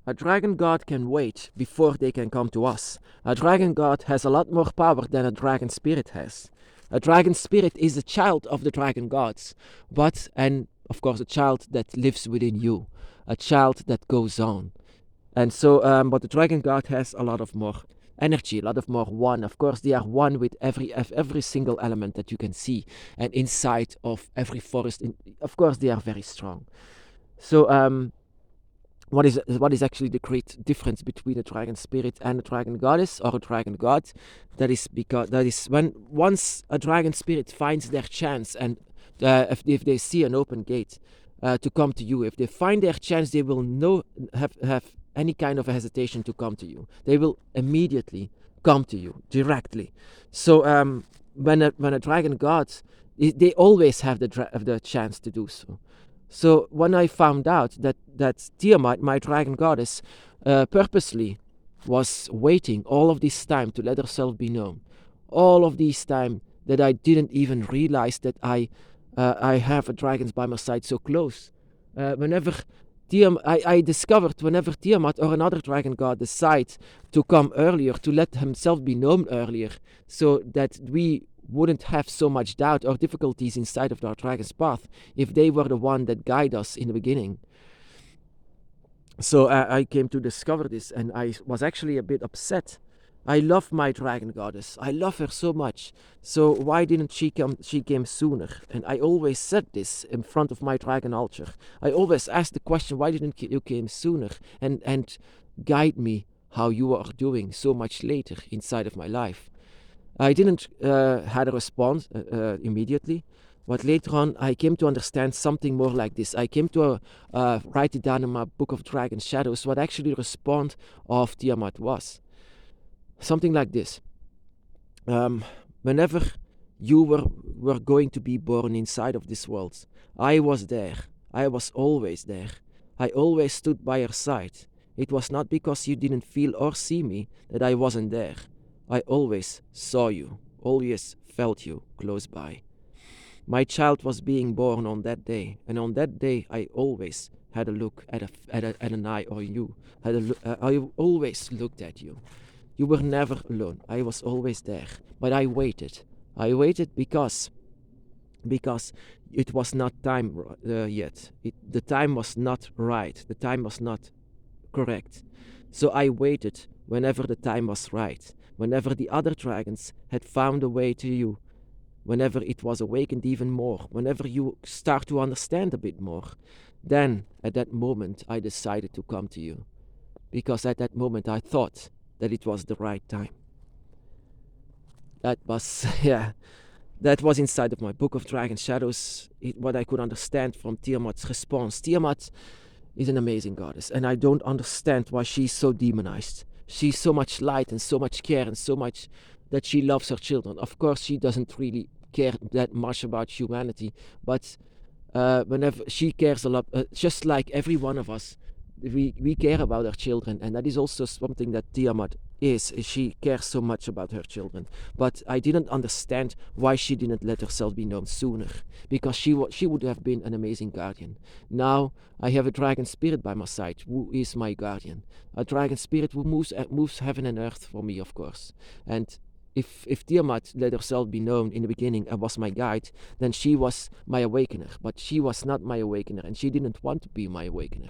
A dragon god can wait before they can come to us. A dragon god has a lot more power than a dragon spirit has. A dragon spirit is a child of the dragon gods, and of course a child that lives within you, a child that goes on. And so, but the dragon god has a lot of more energy, a lot of more one. Of course, they are one with every single element that you can see, and inside of every forest. Of course, they are very strong. So, what is actually the great difference between a dragon spirit and a dragon goddess or a dragon god? That is when once a dragon spirit finds their chance, and if they see an open gate to come to you, if they find their chance, they will have any kind of hesitation to come to you. They will immediately come to you directly. So when a dragon god, they always have the chance to do so. So when I found out that Tiamat, my dragon goddess, purposely was waiting all of this time to let herself be known, all of this time that I didn't even realize that I have a dragons by my side so close. I discovered whenever Tiamat or another dragon god decides to come earlier, to let himself be known earlier, so that we wouldn't have so much doubt or difficulties inside of our dragon's path if they were the one that guide us in the beginning. So I came to discover this, and I was actually a bit upset. I love my dragon goddess. I love her so much. So why didn't she come? She came sooner. And I always said this in front of my dragon altar. I always asked the question, why didn't you came sooner? And guide me how you are doing so much later inside of my life. I didn't had a response immediately, but later on I came to understand something more like this. I came to write it down in my book of Dragon Shadows what actually the response of Tiamat was. Something like this. Whenever you were going to be born inside of this world, I was there. I was always there. I always stood by your side. It was not because you didn't feel or see me that I wasn't there. I always saw you, always felt you close by. My child was being born on that day, and on that day I always had a look at an eye on you. I always looked at you. You were never alone. I was always there. But I waited. I waited because it was not time yet. The time was not right. The time was not correct. So I waited whenever the time was right. Whenever the other dragons had found a way to you. Whenever it was awakened even more. Whenever you start to understand a bit more. Then, at that moment, I decided to come to you. Because at that moment I thought that it was the right time. That was, that was inside of my book of Dragon Shadows, what I could understand from Tiamat's response. Tiamat is an amazing goddess, and I don't understand why she's so demonized. She's so much light and so much care and so much that she loves her children. Of course, she doesn't really care that much about humanity, but whenever she cares a lot, just like every one of us, we care about our children, and that is also something that Tiamat is. She cares so much about her children. But I didn't understand why she didn't let herself be known sooner, because she would have been an amazing guardian. Now I have a dragon spirit by my side who is my guardian, a dragon spirit who moves heaven and earth for me, of course. And if Tiamat let herself be known in the beginning and was my guide, then she was my awakener. But she was not my awakener, and she didn't want to be my awakener.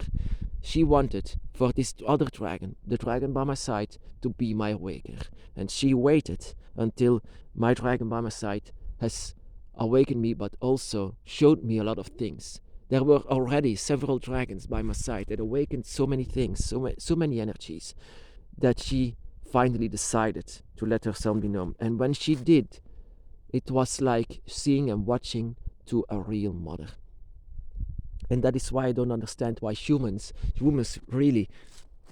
She wanted for this other dragon, the dragon by my side, to be my awakener. And she waited until my dragon by my side has awakened me, but also showed me a lot of things. There were already several dragons by my side that awakened so many things, so many energies, that she finally decided to let herself be known. And when she did, it was like seeing and watching to a real mother. And that is why I don't understand why humans really,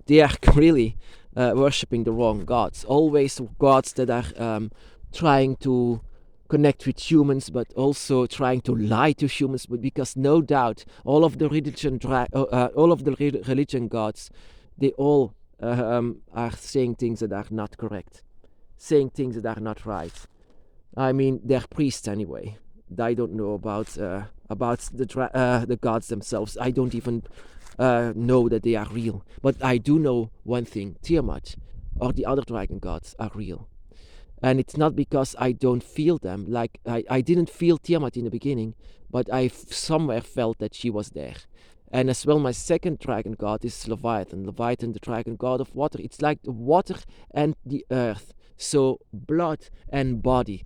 they are really worshipping the wrong gods. Always gods that are trying to connect with humans, but also trying to lie to humans. But because no doubt, all of the religion gods, they all are saying things that are not correct, saying things that are not right. I mean, they're priests anyway. I don't know about the gods themselves. I don't even know that they are real. But I do know one thing: Tiamat or the other dragon gods are real. And it's not because I don't feel them. Like I didn't feel Tiamat in the beginning, but I somewhere felt that she was there. And as well, my second dragon god is Leviathan. Leviathan, the dragon god of water. It's like the water and the earth. So blood and body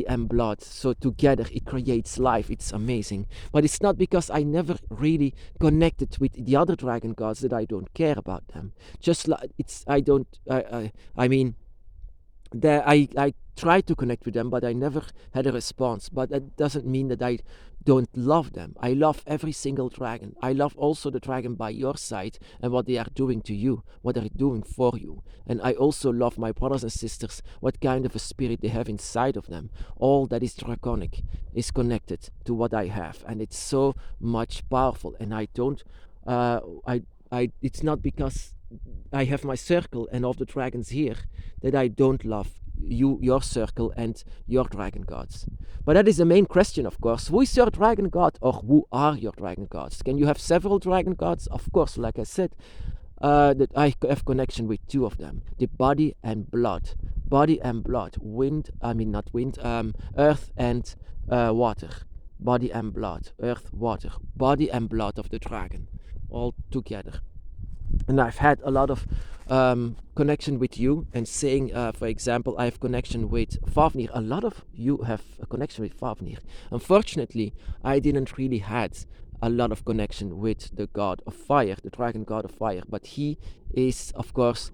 and blood. So together it creates life. It's amazing. But it's not because I never really connected with the other dragon gods that I don't care about them. Just like I mean, I tried to connect with them, but I never had a response. But that doesn't mean that I don't love them. I love every single dragon. I love also the dragon by your side and what they are doing to you, what they're doing for you. And I also love my brothers and sisters, what kind of a spirit they have inside of them. All that is draconic is connected to what I have, and it's so much powerful. And I don't, it's not because I have my circle and all the dragons here that I don't love your circle and your dragon gods. But that is the main question, of course. Who is your dragon god, or who are your dragon gods? Can you have several dragon gods? Of course, like I said, that I have connection with two of them: the body and blood. Body and blood. Earth and water. Body and blood. Earth, water. Body and blood of the dragon. All together. And I've had a lot of connection with you, and saying, for example, I have connection with Fafnir. A lot of you have a connection with Fafnir. Unfortunately, I didn't really had a lot of connection with the god of fire, the dragon god of fire. But he is, of course,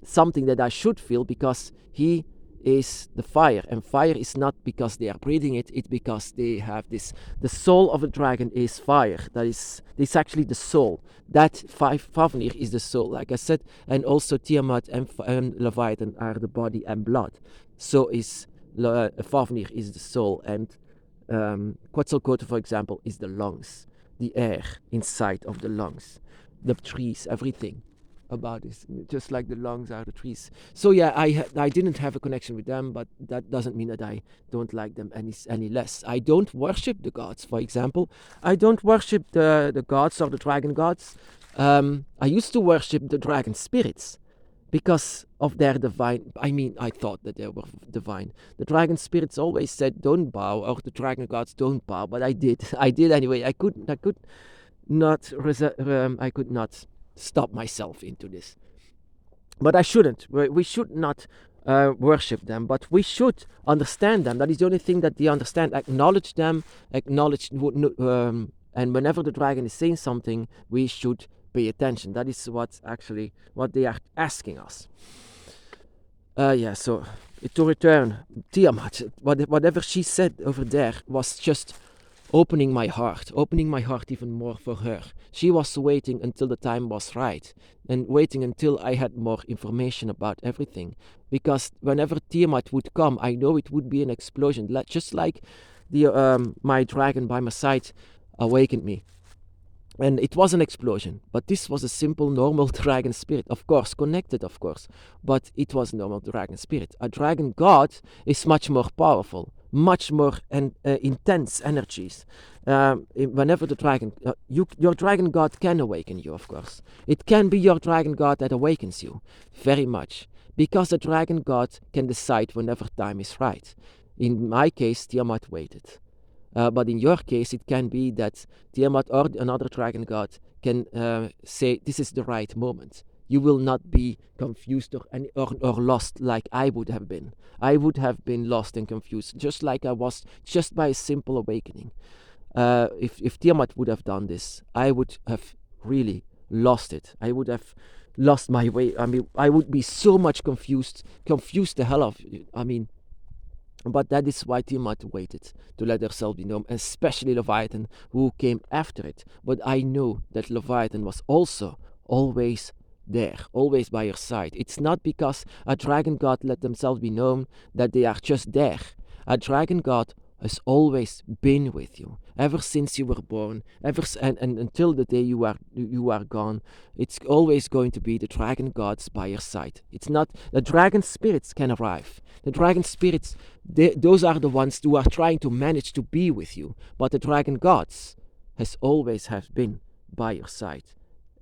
something that I should feel, because he is the fire, and fire is not because they are breathing it, it's because they have this. The soul of a dragon is fire. That is actually the soul. That Fafnir is the soul, like I said. And also Tiamat and Leviathan are the body and blood. So is Fafnir is the soul, and Quetzalcoatl, for example, is the lungs, the air inside of the lungs, the trees, everything about this, just like the lungs are the trees. So yeah, I didn't have a connection with them, but that doesn't mean that I don't like them any less. I don't worship the gods, for example. I don't worship the gods or the dragon gods. I used to worship the dragon spirits because of their divine. I thought that they were divine. The dragon spirits always said don't bow, or the dragon gods don't bow, but I did. I did anyway. I could not stop myself into this. But I shouldn't. We should not worship them, but we should understand them. That is the only thing that they understand. Acknowledge them, and whenever the dragon is saying something, we should pay attention. That is what they are asking us. So to return, Tiamat, whatever she said over there was just opening my heart even more for her. She was waiting until the time was right, and waiting until I had more information about everything. Because whenever Tiamat would come, I know it would be an explosion, just like my dragon by my side awakened me. And it was an explosion, but this was a simple, normal dragon spirit. Of course, connected, of course, but it was a normal dragon spirit. A dragon god is much more powerful, much more intense energies. Whenever the dragon, your dragon god can awaken you, of course. It can be your dragon god that awakens you, very much, because the dragon god can decide whenever time is right. In my case, Tiamat waited. But in your case, it can be that Tiamat or another dragon god can say, this is the right moment. You will not be confused or lost like I would have been. I would have been lost and confused, just like I was, just by a simple awakening. If Tiamat would have done this, I would have really lost it. I would have lost my way. I would be so much confused the hell of. But that is why Tiamat waited, to let herself be known, especially Leviathan, who came after it. But I know that Leviathan was also always there, always by her side. It's not because a dragon god let themselves be known that they are just there. A dragon god has always been with you, ever since you were born, and until the day you are gone. It's always going to be the dragon gods by your side. It's not the dragon spirits can arrive. The dragon spirits, those are the ones who are trying to manage to be with you. But the dragon gods has always have been by your side.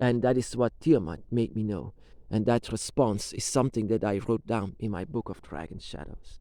And that is what Tiamat made me know. And that response is something that I wrote down in my book of Dragon Shadows.